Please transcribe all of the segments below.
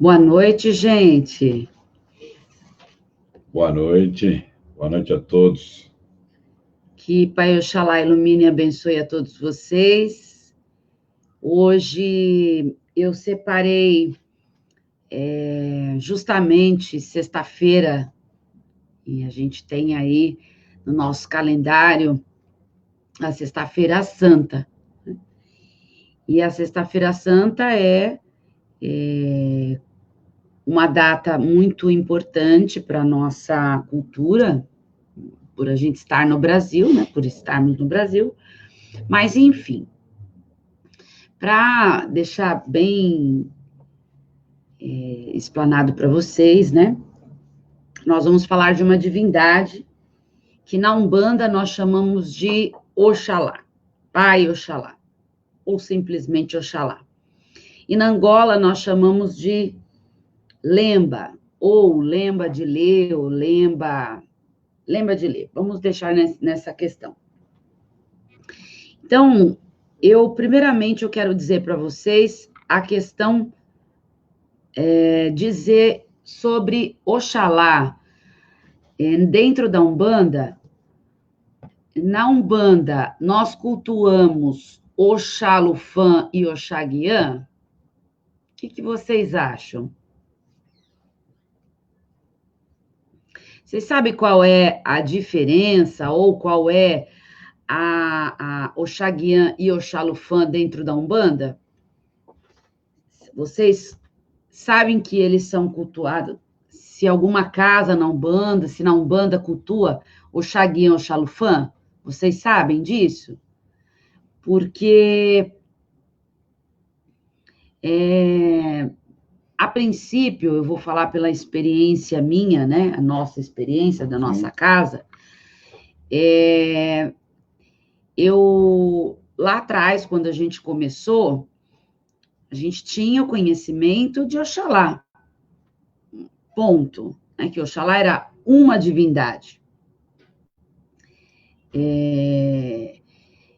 Boa noite, gente. Boa noite a todos. Que Pai Oxalá ilumine e abençoe a todos vocês. Hoje eu separei justamente sexta-feira, e a gente tem aí no nosso calendário a Sexta-feira Santa. E a Sexta-feira Santa é uma data muito importante para a nossa cultura, por a gente estar no Brasil, né? Por estarmos no Brasil. Mas, enfim, para deixar bem explanado para vocês, né? Nós vamos falar de uma divindade que na Umbanda nós chamamos de Oxalá, Pai Oxalá, ou simplesmente Oxalá. E na Angola nós chamamos de Lemba, ou Lemba de Lê, ou Lemba de Lê. Vamos deixar nessa questão. Então, primeiramente, eu quero dizer para vocês a questão, dizer sobre Oxalá. Dentro da Umbanda, na Umbanda, nós cultuamos Oxalufã e Oxaguiã. O que vocês acham? Vocês sabem qual é a diferença ou qual é a Oxaguiã e Oxalufã dentro da Umbanda? Vocês sabem que eles são cultuados? Se alguma casa na Umbanda, se na Umbanda cultua Oxaguiã ou Oxalufã, vocês sabem disso? Porque a princípio, eu vou falar pela experiência minha, né? A nossa experiência da nossa casa. Eu, lá atrás, quando a gente começou, a gente tinha o conhecimento de Oxalá. Ponto. Né? Que Oxalá era uma divindade.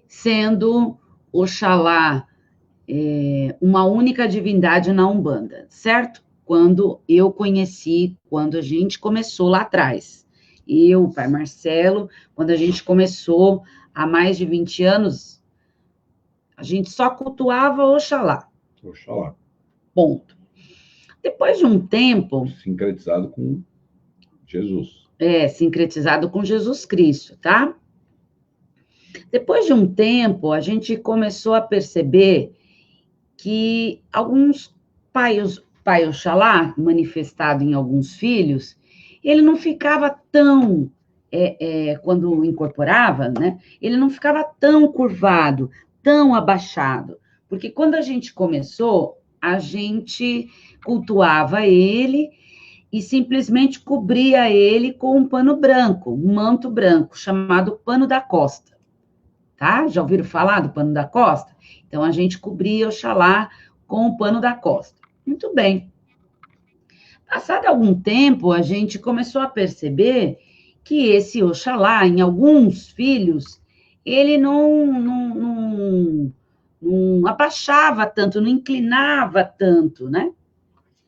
Sendo Oxalá uma única divindade na Umbanda, certo? Quando a gente começou lá atrás. Eu, o pai Marcelo, quando a gente começou há mais de 20 anos, a gente só cultuava Oxalá. Oxalá. Ponto. Depois de um tempo... Sincretizado com Jesus. Sincretizado com Jesus Cristo, tá? Depois de um tempo, a gente começou a perceber que alguns pai Oxalá, manifestado em alguns filhos, ele não ficava tão, quando incorporava, né? Ele não ficava tão curvado, tão abaixado. Porque quando a gente começou, a gente cultuava ele e simplesmente cobria ele com um pano branco, um manto branco, chamado pano da costa. Tá? Já ouviram falar do pano da costa? Então, a gente cobria Oxalá com o pano da costa. Muito bem. Passado algum tempo, a gente começou a perceber que esse Oxalá, em alguns filhos, ele não abaixava tanto, não inclinava tanto, né?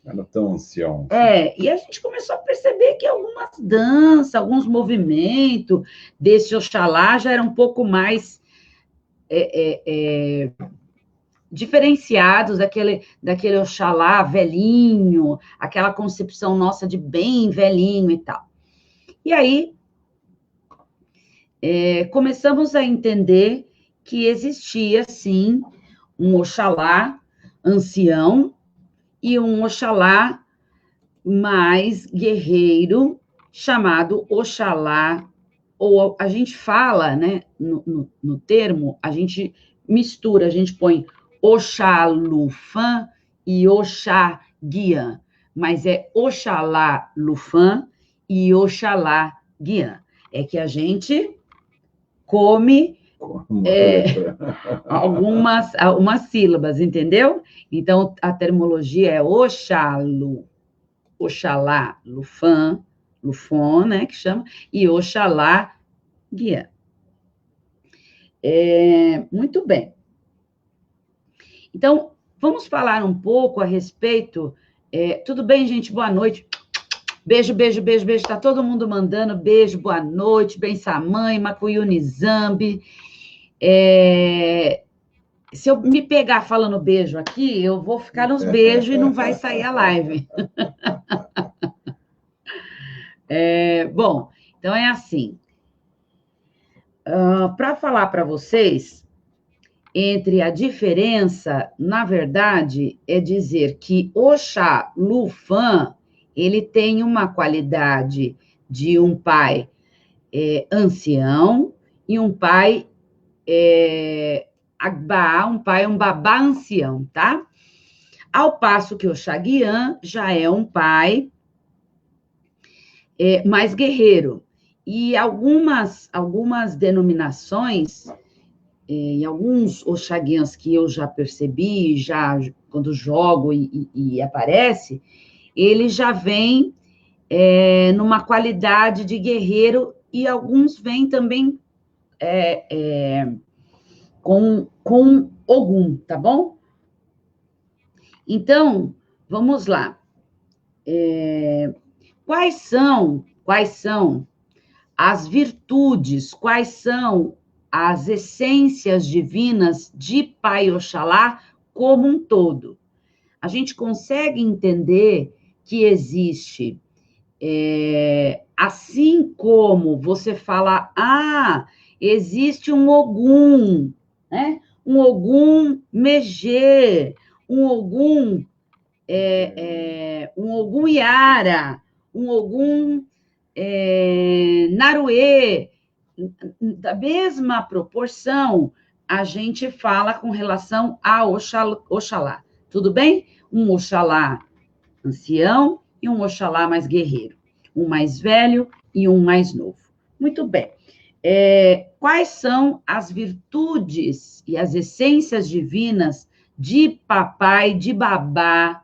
Era tão ancião. E a gente começou a perceber que algumas danças, alguns movimentos desse Oxalá já eram um pouco mais diferenciados daquele Oxalá velhinho, aquela concepção nossa de bem velhinho e tal. E aí, começamos a entender que existia, sim, um Oxalá ancião e um Oxalá mais guerreiro, chamado Oxalá, ou a gente fala, né, no termo, a gente mistura, a gente põe Oxalufã e Oxaguiã, mas é Oxalá Lufã e Oxalá Guiã. É que a gente come algumas sílabas, entendeu? Então, a termologia é Oxalá Lufã, Lufon, né, que chama, e Oxalá Guiã. Muito bem. Então, vamos falar um pouco a respeito Tudo bem, gente? Boa noite. Beijo, beijo, beijo, beijo. Tá todo mundo mandando beijo, boa noite. Bençamãe, Macuyuni Zambi. Se eu me pegar falando beijo aqui, eu vou ficar nos beijos e não vai sair a live. Bom, então é assim. Para falar para vocês, entre a diferença, na verdade, é dizer que Oxalufã, ele tem uma qualidade de um pai ancião e um pai Agbá, um babá ancião, tá? Ao passo que Oxaguian já é um pai mais guerreiro. E algumas denominações, e alguns Oxaguians que eu já percebi, já quando jogo e aparece, ele já vem numa qualidade de guerreiro, e alguns vêm também com Ogum, tá bom? Então, vamos lá. Quais são as virtudes, quais são as essências divinas de Pai Oxalá como um todo? A gente consegue entender que existe, assim como você fala, existe um Ogum, né? Um Ogum Megê, um Ogum Yara, um Ogum Naruê. Da mesma proporção, a gente fala com relação a Oxalá. Tudo bem? Um Oxalá ancião e um Oxalá mais guerreiro. Um mais velho e um mais novo. Muito bem. Quais são as virtudes e as essências divinas de papai, de babá,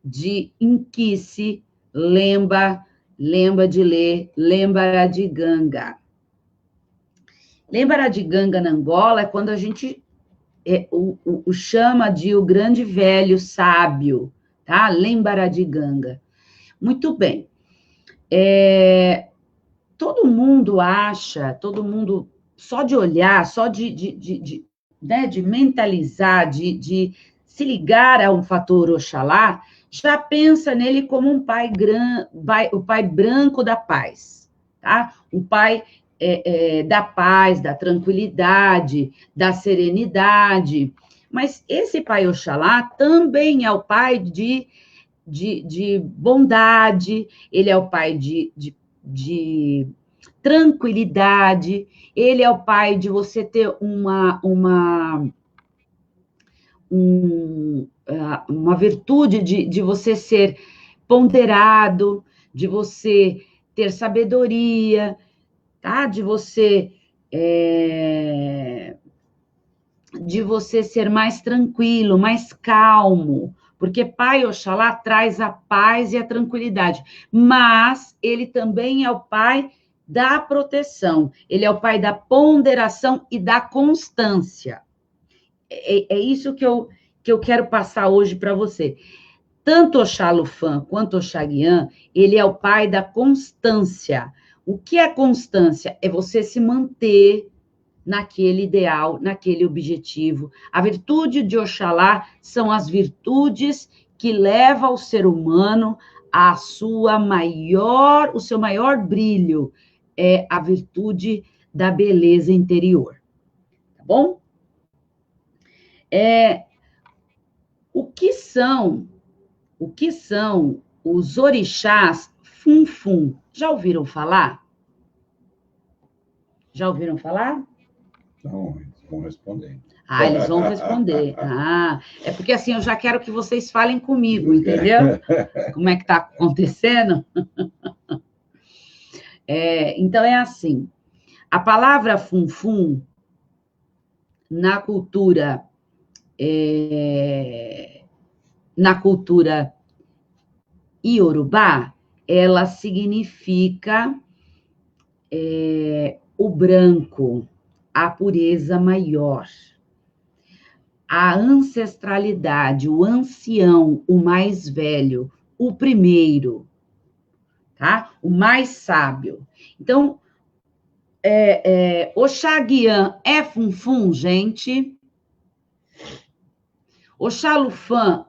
de Inquice, Lemba de Lê, Lembaradinganga. Lembaradinganga na Angola é quando a gente o chama de o grande velho sábio, tá? Lembaradinganga. Muito bem. Todo mundo acha, só de olhar, só de mentalizar, de se ligar a um fator Oxalá, já pensa nele como um pai o pai branco da paz, tá? O pai da paz, da tranquilidade, da serenidade. Mas esse pai Oxalá também é o pai de bondade, ele é o pai de tranquilidade, ele é o pai de você ter uma virtude de você ser ponderado, de você ter sabedoria, tá? De você ser mais tranquilo, mais calmo, porque Pai Oxalá traz a paz e a tranquilidade, mas ele também é o pai da proteção, ele é o pai da ponderação e da constância. É isso que eu quero passar hoje para você. Tanto Oxalufã quanto Oxaguian, ele é o pai da constância. O que é constância? É você se manter naquele ideal, naquele objetivo. A virtude de Oxalá são as virtudes que levam o ser humano o seu maior brilho, é a virtude da beleza interior. Tá bom? O que são os orixás Funfun? Já ouviram falar? Já ouviram falar? Não, eles vão responder. Eles vão responder. É porque assim, eu já quero que vocês falem comigo, entendeu? Como é que está acontecendo? Então, é assim. A palavra Funfun, na cultura iorubá, ela significa o branco, a pureza maior, a ancestralidade, o ancião, o mais velho, o primeiro, tá? O mais sábio. Então, Oxaguian é funfun, gente? Oxalufã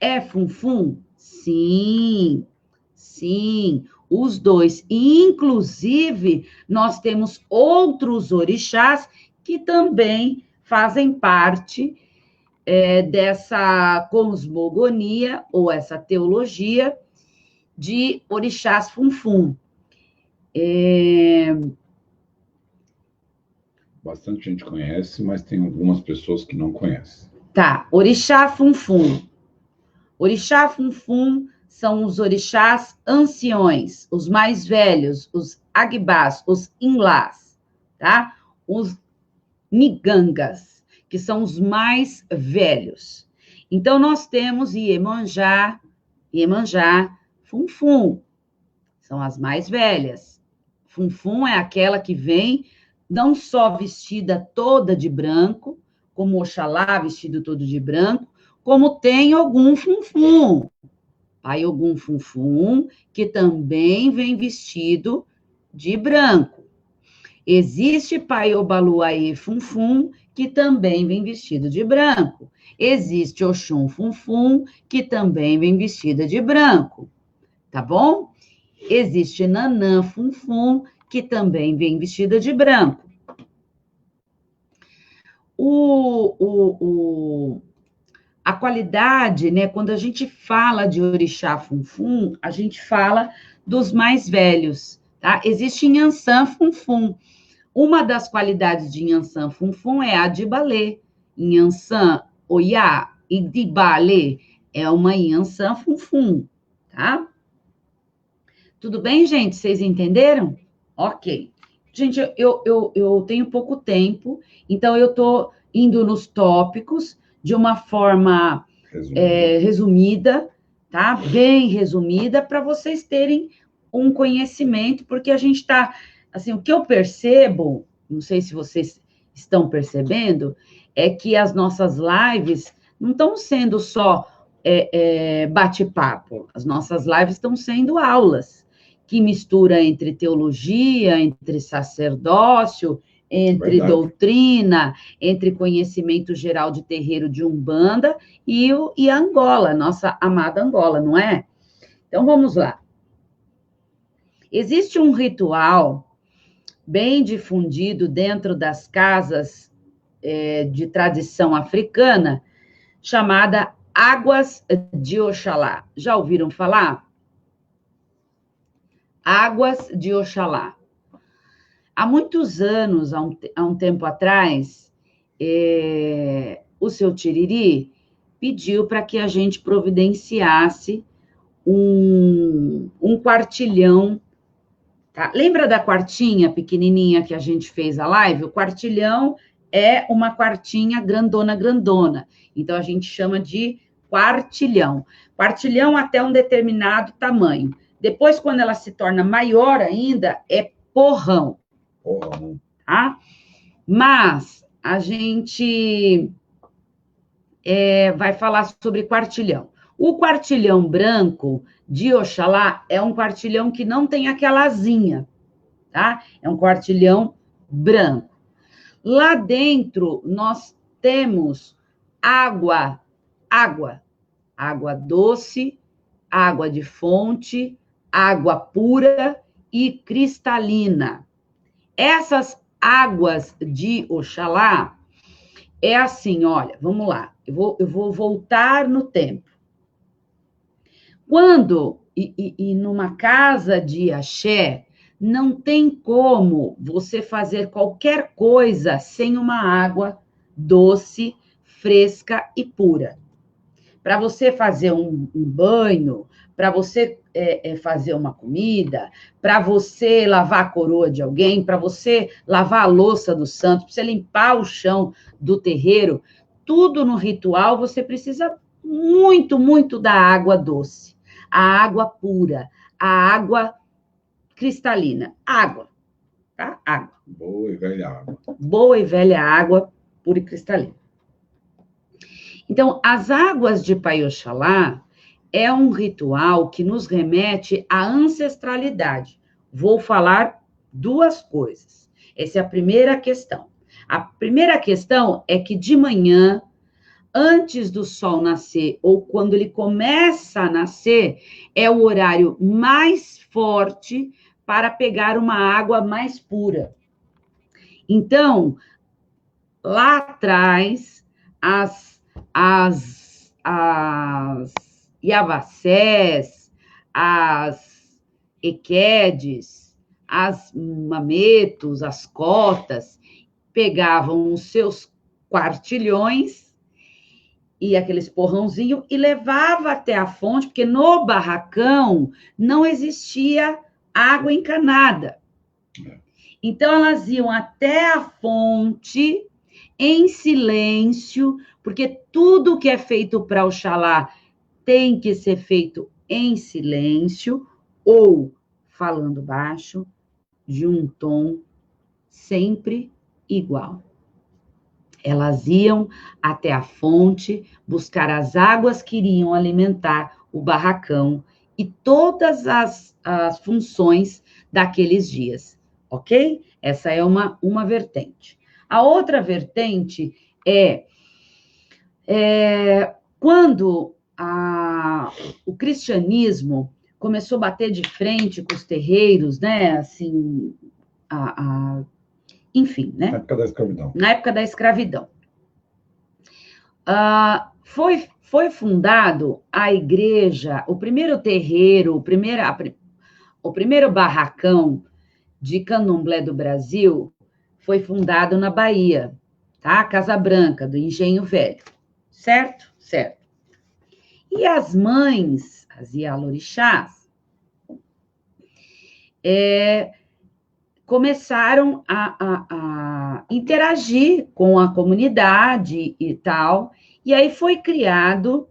é funfun? Sim, sim, os dois. E, inclusive, nós temos outros orixás que também fazem parte dessa cosmogonia ou essa teologia de orixás funfun. Bastante gente conhece, mas tem algumas pessoas que não conhecem. Tá, orixá funfun. Orixá funfun são os orixás anciões, os mais velhos, os agbás, os inlás, tá? Os nigangas, que são os mais velhos. Então, nós temos Iemanjá, Funfun, são as mais velhas. Funfun é aquela que vem não só vestida toda de branco, como Oxalá vestido todo de branco, como tem Ogum Funfun, Pai Ogum Funfun, que também vem vestido de branco. Existe Pai Obaluaê Funfun, que também vem vestido de branco. Existe Oxum Funfun, que também vem vestida de branco. Tá bom? Existe Nanã Funfun, que também vem vestida de branco. A qualidade, né? Quando a gente fala de orixá funfun, a gente fala dos mais velhos, tá? Existe Inhansã Funfun. Uma das qualidades de Inhansã Funfun é a Dibalê. Inhansã Oiá e Dibalê é uma Inhansã Funfun, tá? Tudo bem, gente? Vocês entenderam? Ok. Gente, eu tenho pouco tempo, então eu estou indo nos tópicos de uma forma resumida, tá? Bem resumida, para vocês terem um conhecimento, porque a gente está, assim, o que eu percebo, não sei se vocês estão percebendo, é que as nossas lives não estão sendo só bate-papo, as nossas lives estão sendo aulas, que mistura entre teologia, entre sacerdócio, entre doutrina, entre conhecimento geral de terreiro de Umbanda e Angola, nossa amada Angola, não é? Então, vamos lá. Existe um ritual bem difundido dentro das casas de tradição africana, chamada Águas de Oxalá. Já ouviram falar? Águas de Oxalá. Há muitos anos, há um tempo atrás, o seu Tiriri pediu para que a gente providenciasse um quartilhão. Tá? Lembra da quartinha pequenininha que a gente fez a live? O quartilhão é uma quartinha grandona, grandona. Então, a gente chama de quartilhão. Quartilhão até um determinado tamanho. Depois, quando ela se torna maior ainda, é porrão. Porrão. Tá? Mas a gente vai falar sobre quartilhão. O quartilhão branco de Oxalá é um quartilhão que não tem aquela asinha, tá? É um quartilhão branco. Lá dentro, nós temos água doce, água de fonte, água pura e cristalina. Essas águas de Oxalá é assim, olha, vamos lá, eu vou voltar no tempo. Quando, e numa casa de axé, não tem como você fazer qualquer coisa sem uma água doce, fresca e pura. Para você fazer um banho, para você fazer uma comida, para você lavar a coroa de alguém, para você lavar a louça do santo, para você limpar o chão do terreiro, tudo no ritual você precisa muito, muito da água doce, a água pura, a água cristalina. Água, tá? Água. Boa e velha água. Boa e velha água pura e cristalina. Então, as águas de Pai Oxalá, é um ritual que nos remete à ancestralidade. Vou falar duas coisas. Essa é a primeira questão. A primeira questão é que de manhã, antes do sol nascer, ou quando ele começa a nascer, é o horário mais forte para pegar uma água mais pura. Então, lá atrás, as Yavassés, as Equedes, as Mametos, as Cotas, pegavam os seus quartilhões e aqueles porrãozinhos e levava até a fonte, porque no barracão não existia água encanada. Então, elas iam até a fonte em silêncio, porque tudo que é feito para Oxalá tem que ser feito em silêncio ou falando baixo, de um tom sempre igual. Elas iam até a fonte buscar as águas que iriam alimentar o barracão e todas as funções daqueles dias, ok? Essa é uma vertente. A outra vertente é quando o cristianismo começou a bater de frente com os terreiros, né? Assim, enfim, né? Na época da escravidão. Na época da escravidão. Foi fundado a igreja, o primeiro terreiro, o primeiro barracão de candomblé do Brasil foi fundado na Bahia, tá? Casa Branca, do Engenho Velho. Certo? Certo. E as mães, as Ialorixás, começaram a interagir com a comunidade e tal, e aí foi criado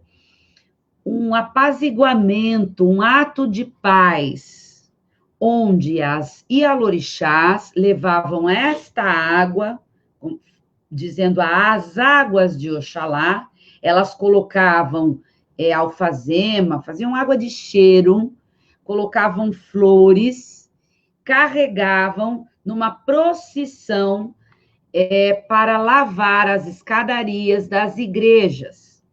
um apaziguamento, um ato de paz, onde as Ialorixás levavam esta água, dizendo as águas de Oxalá, elas colocavam alfazema, faziam água de cheiro, colocavam flores, carregavam numa procissão para lavar as escadarias das igrejas.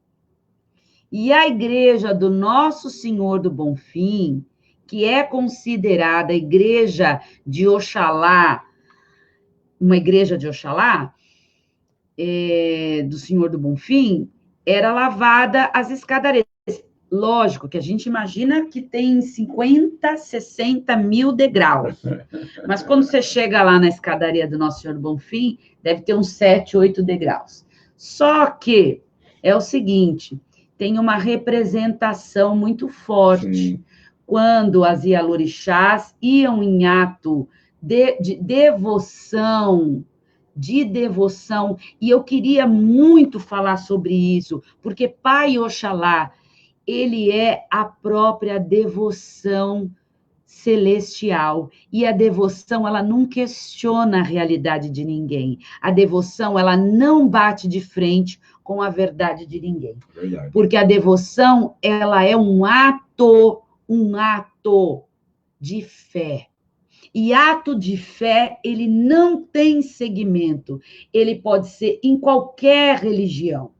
E a igreja do Nosso Senhor do Bonfim, que é considerada a igreja de Oxalá, uma igreja de Oxalá, do Senhor do Bonfim, era lavada as escadarias. Lógico que a gente imagina que tem 50, 60 mil degraus. Mas quando você chega lá na escadaria do Nosso Senhor do Bonfim, deve ter uns 7, 8 degraus. Só que é o seguinte, tem uma representação muito forte. Sim. Quando as Ialorixás iam em ato de devoção, e eu queria muito falar sobre isso, porque Pai Oxalá, ele é a própria devoção celestial, e a devoção, ela não questiona a realidade de ninguém, a devoção, ela não bate de frente com a verdade de ninguém, verdade. Porque a devoção, ela é um ato de fé, e ato de fé, ele não tem segmento, ele pode ser em qualquer religião.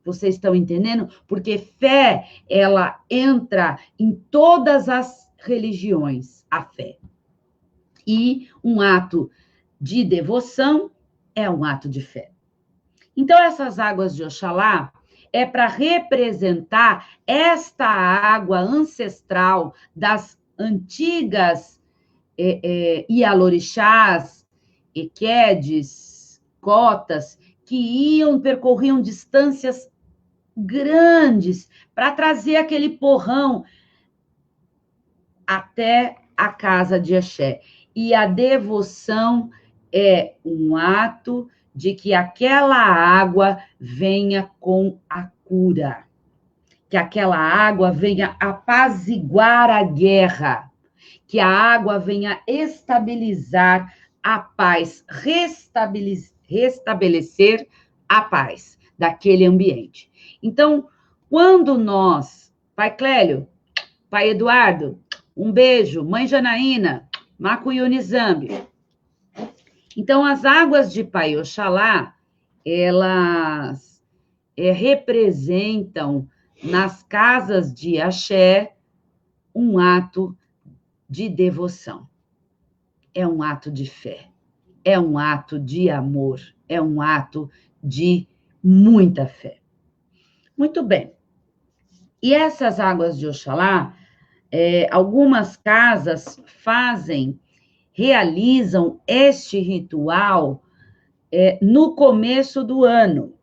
Vocês estão entendendo? Porque fé, ela entra em todas as religiões, a fé. E um ato de devoção é um ato de fé. Então, essas águas de Oxalá é para representar esta água ancestral das antigas Ialorixás, Equedes, Cotas, que percorriam distâncias grandes para trazer aquele porrão até a casa de Axé. E a devoção é um ato de que aquela água venha com a cura, que aquela água venha apaziguar a guerra, que a água venha estabilizar a paz, restabelecer a paz daquele ambiente. Então, Quando nós, pai Clélio, pai Eduardo, um beijo, mãe Janaína, Macuyuni Zambi. Então, as águas de Pai Oxalá, elas representam nas casas de axé um ato de devoção. É um ato de fé, é um ato de amor, é um ato de muita fé. Muito bem. E essas águas de Oxalá, algumas casas realizam este ritual no começo do ano,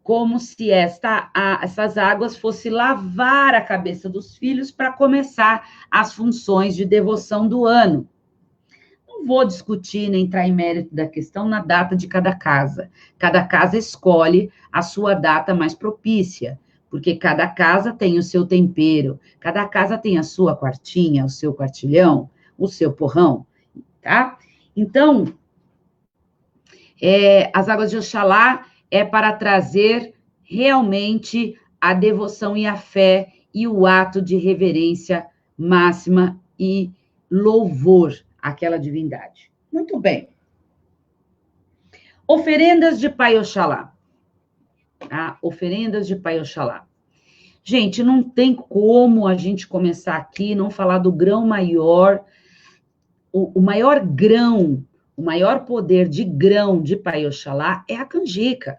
como se essas águas fossem lavar a cabeça dos filhos para começar as funções de devoção do ano. Não vou discutir nem entrar em mérito da questão na data de cada casa. Cada casa escolhe a sua data mais propícia, porque cada casa tem o seu tempero, cada casa tem a sua quartinha, o seu quartilhão, o seu porrão, tá? Então, as águas de Oxalá é para trazer realmente a devoção e a fé e o ato de reverência máxima e louvor àquela divindade. Muito bem. Oferendas de Pai Oxalá. Tá? Oferendas de Pai Oxalá. Gente, não tem como a gente começar aqui e não falar do grão maior, o maior grão, o maior poder de grão de Pai Oxalá é a canjica.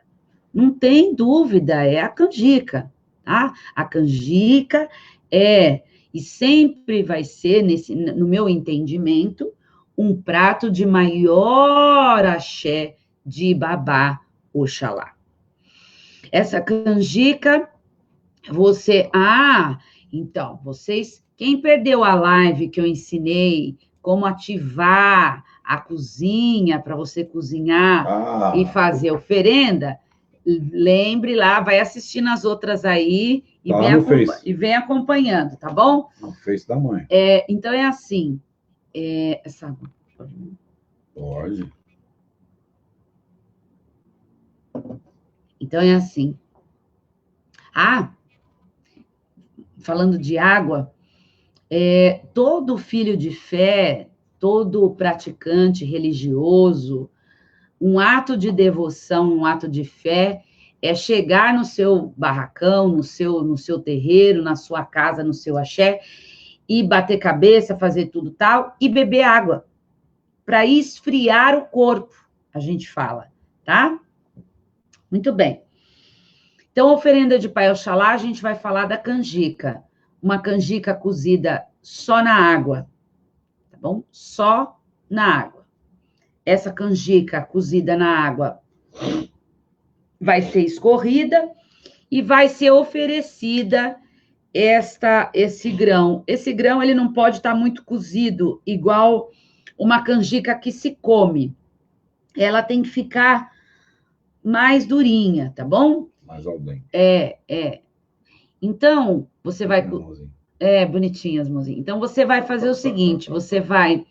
Não tem dúvida, é a canjica, tá? A canjica e sempre vai ser, no meu entendimento, um prato de maior axé de Babá Oxalá. Essa canjica, então, vocês, quem perdeu a live que eu ensinei como ativar a cozinha para você cozinhar e fazer oferenda, lembre lá, vai assistir nas outras aí e vem acompanhando, tá bom? No Face da mãe. Então, é assim. Pode. Então, é assim. Falando de água, todo filho de fé, todo praticante religioso, um ato de devoção, um ato de fé, é chegar no seu barracão, no seu terreiro, na sua casa, no seu axé, e bater cabeça, fazer tudo tal, e beber água, para esfriar o corpo, a gente fala, tá? Muito bem. Então, oferenda de Pai Oxalá, a gente vai falar da canjica. Uma canjica cozida só na água, tá bom? Só na água. Essa canjica cozida na água vai ser escorrida e vai ser oferecida esse grão. Esse grão, ele não pode estar muito cozido, igual uma canjica que se come. Ela tem que ficar mais durinha, tá bom? Mais al dente. Então, você vai... bonitinhas, mãozinha. Então, você vai fazer o seguinte, você vai...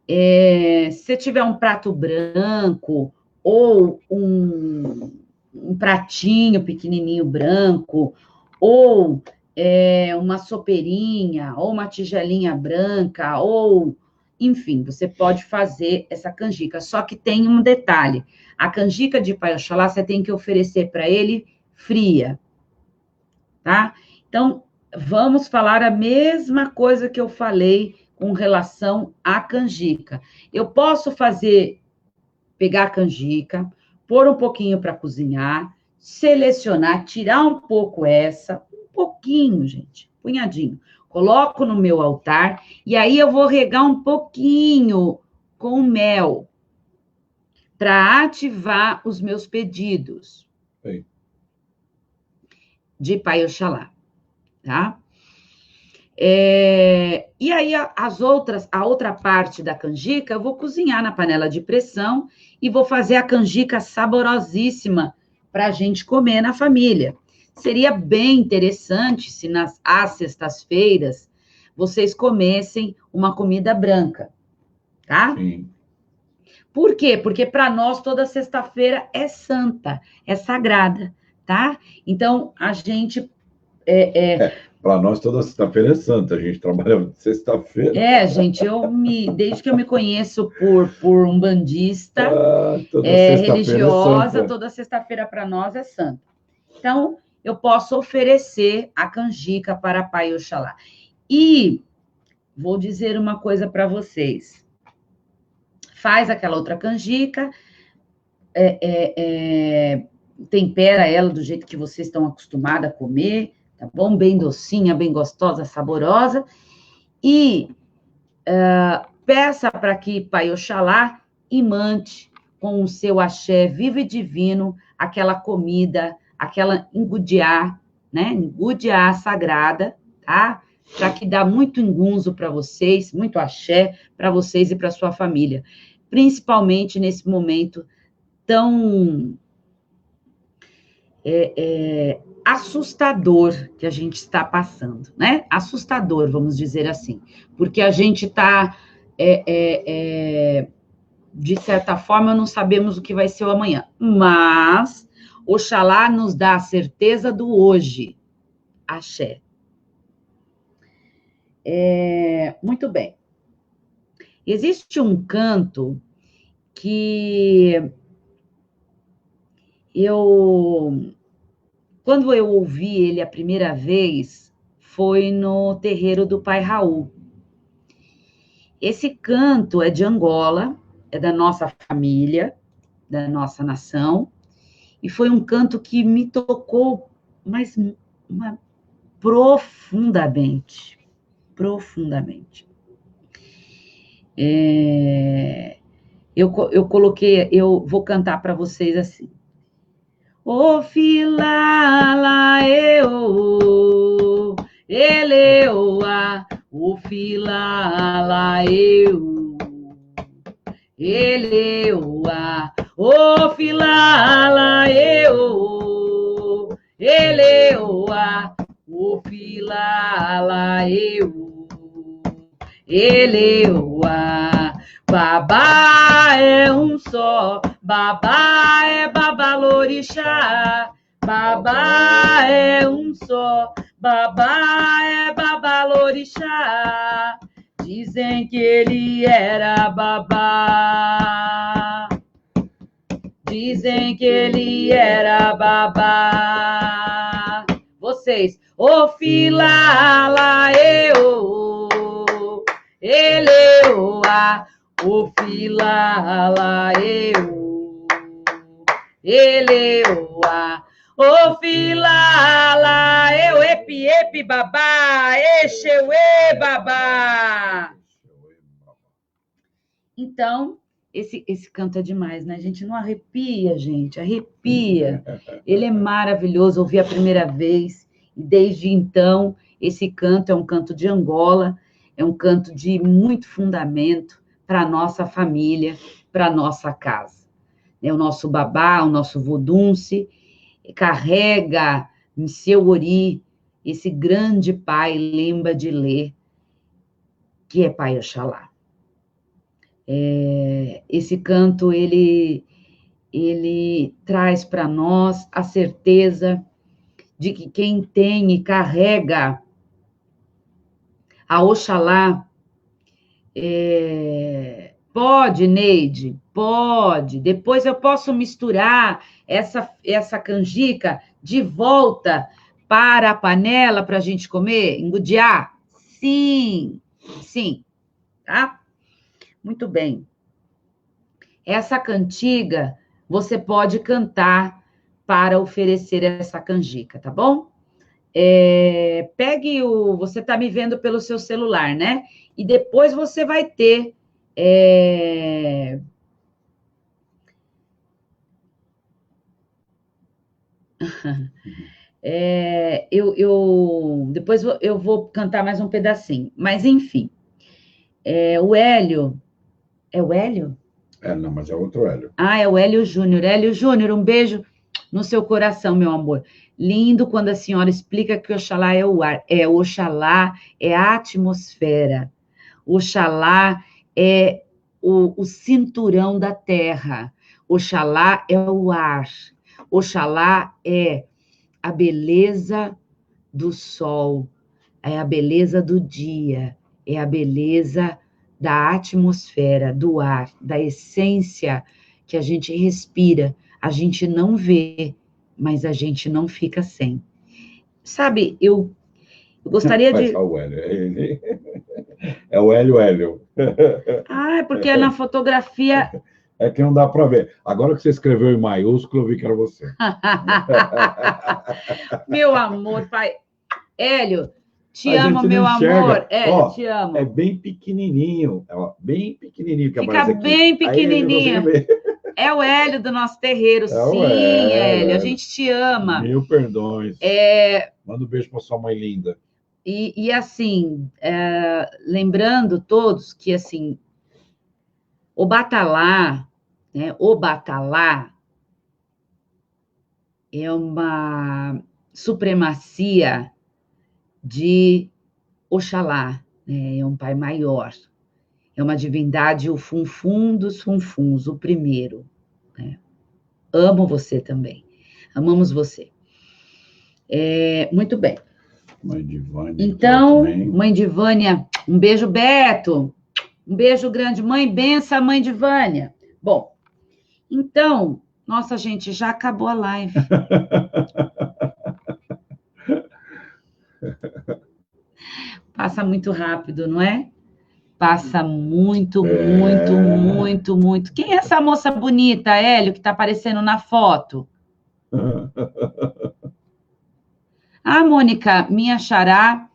se você tiver um prato branco ou um pratinho pequenininho branco, ou uma sopeirinha, ou uma tigelinha branca, ou... Enfim, você pode fazer essa canjica. Só que tem um detalhe. A canjica de Pai Oxalá, você tem que oferecer para ele fria, tá? Então, vamos falar a mesma coisa que eu falei com relação à canjica. Eu posso pegar a canjica, pôr um pouquinho para cozinhar, selecionar, tirar um pouco um pouquinho, gente, punhadinho. Coloco no meu altar e aí eu vou regar um pouquinho com mel para ativar os meus pedidos. Sim. De Pai Oxalá, tá? E aí, a outra parte da canjica, eu vou cozinhar na panela de pressão e vou fazer a canjica saborosíssima para a gente comer na família. Seria bem interessante se às sextas-feiras vocês comessem uma comida branca, tá? Sim. Por quê? Porque para nós toda sexta-feira é santa, é sagrada, tá? Então, a gente... Para nós, toda sexta-feira é santa. A gente trabalha sexta-feira. Gente, desde que eu me conheço por um bandista Toda sexta-feira é religiosa, santa. toda sexta-feira para nós é santa. Então, eu posso oferecer a canjica para Pai Oxalá. E vou dizer uma coisa para vocês. Faz aquela outra canjica, tempera ela do jeito que vocês estão acostumados a comer, tá bom? Bem docinha, bem gostosa, saborosa. E peça para que Pai Oxalá imante com o seu axé vivo e divino aquela comida, aquela engudiá, né? Engudiá sagrada, tá? Para que dá muito engunzo para vocês, muito axé para vocês e para sua família. Principalmente nesse momento tão assustador que a gente está passando, né? Assustador, vamos dizer assim, porque a gente está, de certa forma, não sabemos o que vai ser o amanhã, mas Oxalá nos dá a certeza do hoje. Axé. Muito bem. Existe um canto que quando eu ouvi ele a primeira vez, foi no terreiro do Pai Raul. Esse canto é de Angola, é da nossa família, da nossa nação, e foi um canto que me tocou, mas profundamente, profundamente. Eu coloquei, eu vou cantar para vocês assim. O filala eu, eleoa, o filala eu, eleoa, o filala eu, eleoa, o filala eu, eleoa. Babá é um só, babá é babalorixá. Babá é um só, babá é babalorixá. Dizem que ele era babá. Dizem que ele era babá. Vocês, o filala eu, eleoa. O filala eu, eleoa. O filala eu, epi, epi, babá, exeuê, babá. Então, esse canto é demais, né? A gente não arrepia, gente, arrepia. Ele é maravilhoso, ouvi a primeira vez, e desde então, esse canto é um canto de Angola, é um canto de muito fundamento para a nossa família, para a nossa casa. O nosso babá, o nosso vodunce, carrega em seu ori esse grande pai, lembra de ler, que é Pai Oxalá. Esse canto, ele traz para nós a certeza de que quem tem e carrega a Oxalá, pode, Neide, pode. Depois eu posso misturar essa canjica de volta para a panela para a gente comer, engudiar? Sim, sim, tá? Muito bem. Essa cantiga você pode cantar para oferecer essa canjica, tá bom? Pegue você está me vendo pelo seu celular, né? E depois você vai ter depois eu vou cantar mais um pedacinho, mas enfim, o Hélio, é o Hélio? Não, mas é outro Hélio. É o Hélio Júnior. Hélio Júnior, um beijo no seu coração, meu amor. Lindo quando a senhora explica que Oxalá é o ar. Oxalá é a atmosfera. Oxalá é o cinturão da terra. Oxalá é o ar. Oxalá é a beleza do sol, é a beleza do dia, é a beleza da atmosfera, do ar, da essência que a gente respira. A gente não vê, mas a gente não fica sem. Sabe, eu gostaria de... É o Hélio. É o Hélio. Ah, é porque na fotografia... É que não dá para ver. Agora que você escreveu em maiúsculo, eu vi que era você. Meu amor, pai. Hélio, te amo, meu amor. Hélio, te amo. É bem pequenininho. Bem pequenininho que fica bem pequenininho. É o Hélio do nosso terreiro, sim, Hélio. A gente te ama. Mil perdões. Manda um beijo para sua mãe linda. E assim, lembrando todos que, assim, o Batalá, né, o Batalá é uma supremacia de Oxalá, né, é um pai maior, é uma divindade, o funfum dos funfuns, o primeiro. Né? Amo você também, amamos você. Muito bem. Mãe de Vânia. Então, mãe de Vânia, um beijo, Beto. Um beijo grande, mãe, benção, mãe de Vânia. Bom, então, nossa, gente, já acabou a live. Passa muito rápido, não é? Passa muito, muito, muito. Quem é essa moça bonita, Hélio, que está aparecendo na foto? Ah, Mônica, minha xará...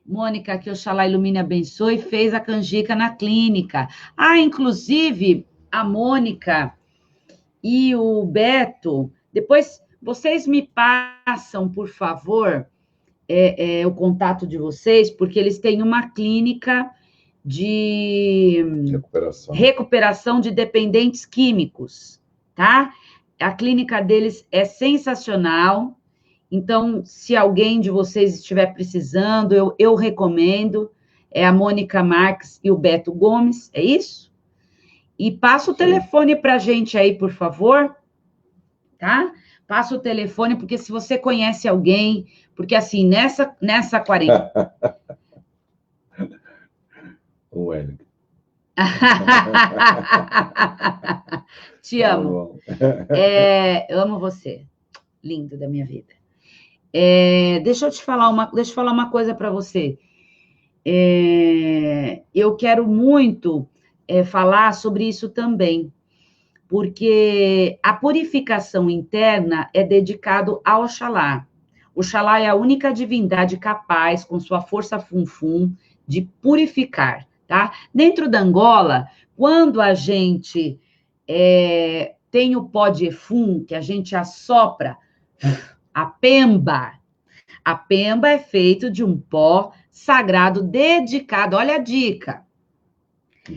Mônica, que Oxalá ilumine e abençoe, fez a canjica na clínica. Ah, inclusive, a Mônica e o Beto, depois vocês me passam, por favor, o contato de vocês, porque eles têm uma clínica de recuperação de dependentes químicos, tá? A clínica deles é sensacional. Então, se alguém de vocês estiver precisando, eu recomendo. É a Mônica Marques e o Beto Gomes, é isso? E passa o telefone para a gente aí, por favor, tá? Passa o telefone, porque se você conhece alguém, porque assim, nessa quarentena... O Hélio. Te amo. Eu amo você, lindo da minha vida. Deixa eu falar uma coisa para você. Eu quero muito falar sobre isso também, porque a purificação interna é dedicado a Oxalá. Oxalá é a única divindade capaz, com sua força funfum, de purificar, tá? Dentro da Angola, quando a gente tem o pó de efum, que a gente assopra, a pemba é feito de um pó sagrado dedicado, olha a dica,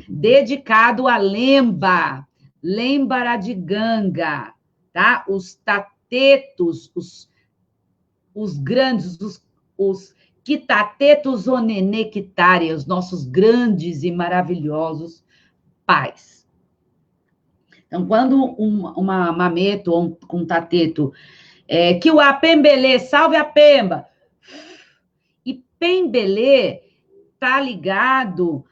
dedicado a Lemba, Lembaradinganga, tá? Os tatetos, os grandes, os quitatetos onenequitare, os nossos grandes e maravilhosos pais. Então, quando uma mameto ou um tateto que o Apembelê, salve a Pemba. E Pembelê está ligado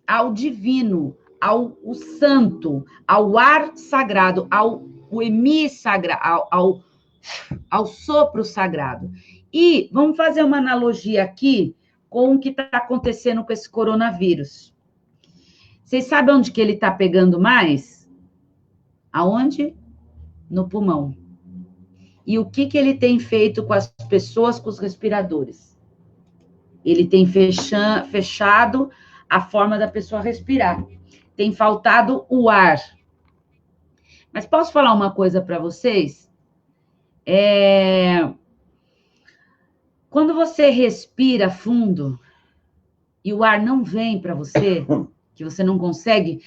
ao divino, ao santo, ao ar sagrado, ao emi sagrado, ao sopro sagrado. E vamos fazer uma analogia aqui com o que está acontecendo com esse coronavírus. Vocês sabem onde que ele está pegando mais? Aonde? No pulmão. E o que ele tem feito com as pessoas com os respiradores? Ele tem fechado a forma da pessoa respirar. Tem faltado o ar. Mas posso falar uma coisa para vocês? Quando você respira fundo e o ar não vem para você, que você não consegue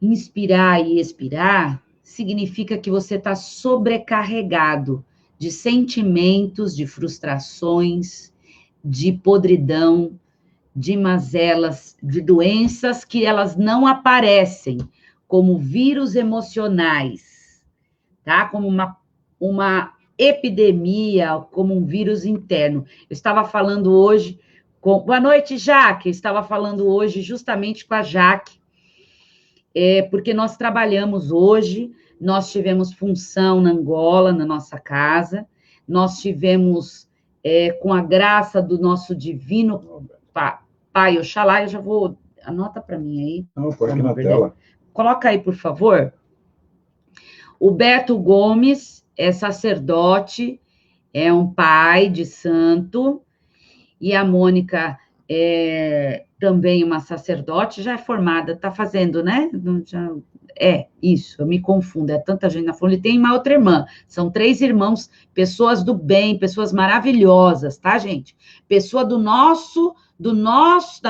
inspirar e expirar, significa que você está sobrecarregado de sentimentos, de frustrações, de podridão, de mazelas, de doenças que elas não aparecem como vírus emocionais, tá? Como uma uma epidemia, como um vírus interno. Eu estava falando hoje boa noite, Jaque. Eu estava falando hoje justamente com a Jaque, porque nós trabalhamos hoje, nós tivemos função na Angola, na nossa casa, nós tivemos, com a graça do nosso divino Pai Oxalá, eu já vou, anota para mim aí. Não, põe aqui na tela. Coloca aí, por favor. O Beto Gomes é sacerdote, é um pai de santo, e a Mônica é também uma sacerdote, já é formada, está fazendo, né? Isso, eu me confundo, é tanta gente na família. E tem uma outra irmã, são 3 irmãos, pessoas do bem, pessoas maravilhosas, tá, gente? Pessoa da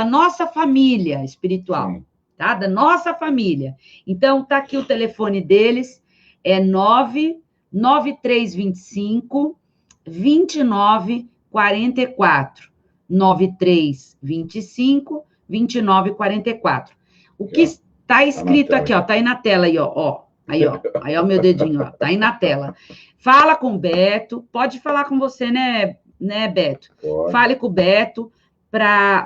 nossa família espiritual. Sim. Tá? Da nossa família. Então, tá aqui o telefone deles, é 99325 2944. 9325 2944. O que está escrito aqui, ó, tá aí na tela aí, ó. Aí, ó, meu dedinho, ó, tá aí na tela. Fala com o Beto, pode falar com você, né, Beto? Pode. Fale com o Beto,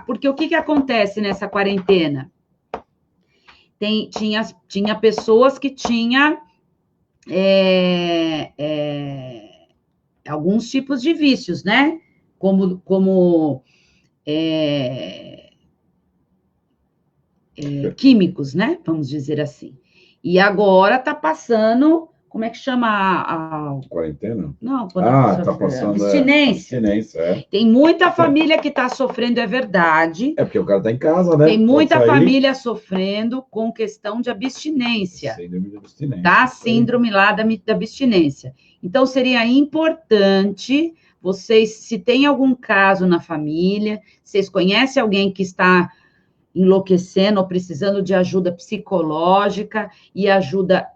porque o que acontece nessa quarentena? Tinha pessoas que tinham alguns tipos de vícios, né? Como químicos, né? Vamos dizer assim. E agora está passando, como é que chama a quarentena? Não, está passando abstinência. Abstinência, Tem muita família que está sofrendo, é verdade. É porque o cara está em casa, né? Tem muita família sofrendo com questão de abstinência. Síndrome de abstinência. Tá? Síndrome lá da abstinência. Então, seria importante vocês, se tem algum caso na família, vocês conhecem alguém que está enlouquecendo ou precisando de ajuda psicológica e ajuda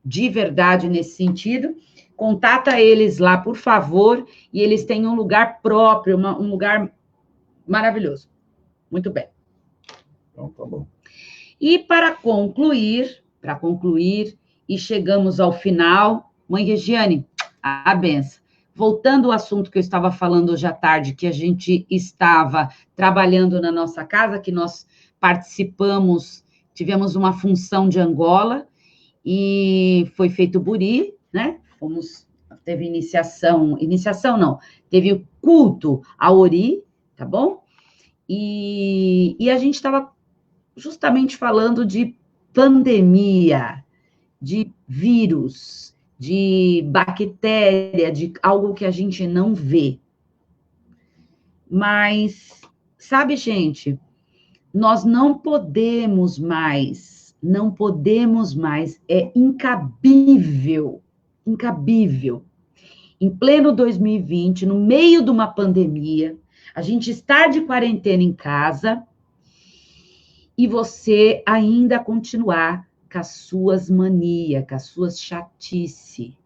de verdade nesse sentido, contata eles lá, por favor, e eles têm um lugar próprio, um lugar maravilhoso. Muito bem. Então, tá bom. E para concluir, e chegamos ao final, Mãe Regiane, a benção. Voltando ao assunto que eu estava falando hoje à tarde, que a gente estava trabalhando na nossa casa, que nós participamos, tivemos uma função de Angola, e foi feito o buri, né? Teve iniciação não, teve o culto a Ori, tá bom? E a gente estava justamente falando de pandemia, de vírus, de bactéria, de algo que a gente não vê. Mas, sabe, gente, nós não podemos mais, é incabível, em pleno 2020, no meio de uma pandemia, a gente está de quarentena em casa e você ainda continuar com as suas manias, com as suas chatice,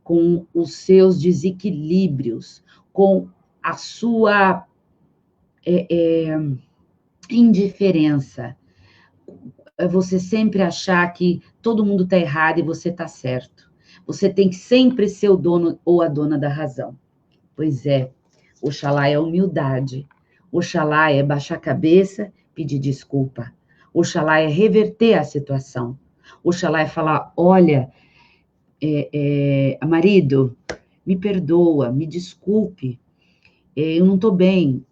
com os seus desequilíbrios, com a sua indiferença. Você sempre achar que todo mundo está errado e você está certo. Você tem que sempre ser o dono ou a dona da razão. Pois é, Oxalá é humildade. Oxalá é baixar a cabeça, pedir desculpa. Oxalá é reverter a situação. Oxalá é falar, olha, marido, me perdoa, me desculpe, eu não estou bem,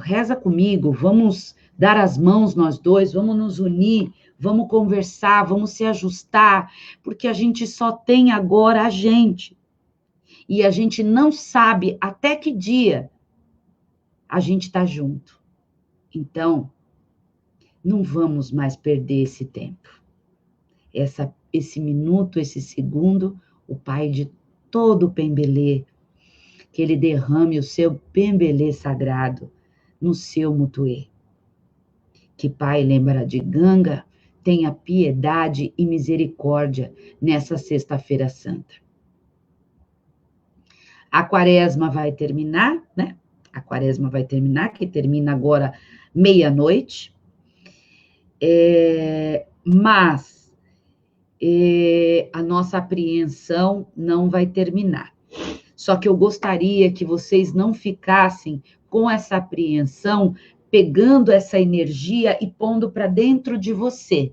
reza comigo, vamos dar as mãos nós dois, vamos nos unir, vamos conversar, vamos se ajustar, porque a gente só tem agora a gente. E a gente não sabe até que dia a gente está junto. Então, não vamos mais perder esse tempo. Esse minuto, esse segundo, o Pai de todo o Pembelê, que ele derrame o seu Pembelê sagrado no seu Mutuê. Que Pai lembra de Ganga, tenha piedade e misericórdia nessa sexta-feira santa. A quaresma vai terminar, né? Que termina agora meia-noite. Mas a nossa apreensão não vai terminar. Só que eu gostaria que vocês não ficassem com essa apreensão, pegando essa energia e pondo para dentro de você.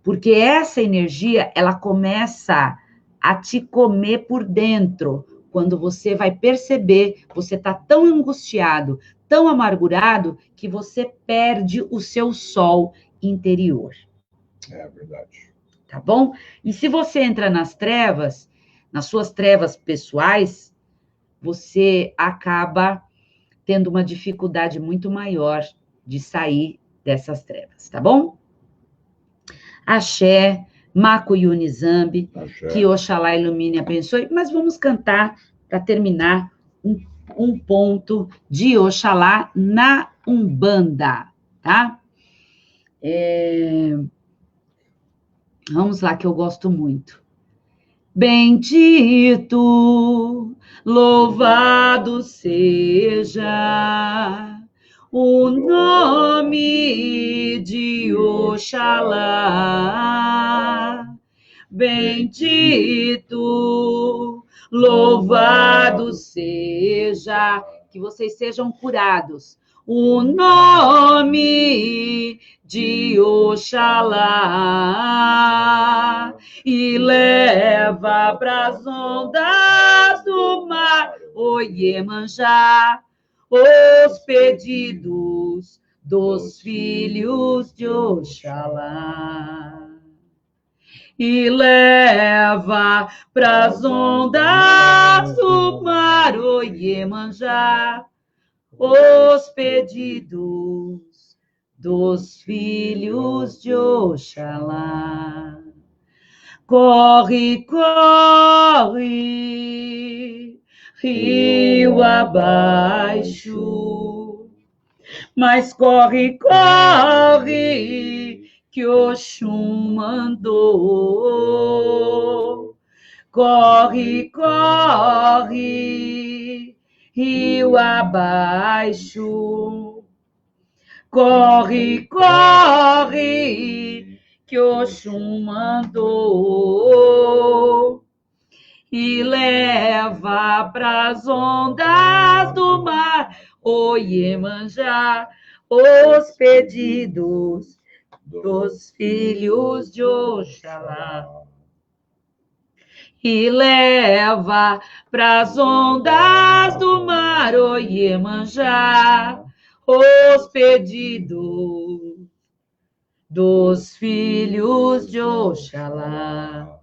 Porque essa energia, ela começa a te comer por dentro. Quando você vai perceber, você está tão angustiado, tão amargurado, que você perde o seu sol interior. É verdade. Tá bom? E se você entra nas trevas, nas suas trevas pessoais, você acaba tendo uma dificuldade muito maior de sair dessas trevas, tá bom? Axé, Maco Yunizambi, que Oxalá ilumine e abençoe, mas vamos cantar, para terminar, um ponto de Oxalá na Umbanda, tá? Vamos lá, que eu gosto muito. Bendito, louvado seja o nome de Oxalá. Bendito, louvado seja, que vocês sejam curados, o nome de Oxalá, e leva pras ondas do mar, o Iemanjá, os pedidos dos filhos de Oxalá. E leva pras ondas do mar, o Iemanjá, os pedidos dos filhos de Oxalá. Corre, corre, rio abaixo, mas corre, corre, que Oxum mandou. Corre, corre, rio abaixo, corre, corre, que Oxum mandou, e leva pras ondas do mar, o Iemanjá, os pedidos dos filhos de Oxalá. E leva pras ondas do mar, o Iemanjá, os pedidos dos filhos de Oxalá.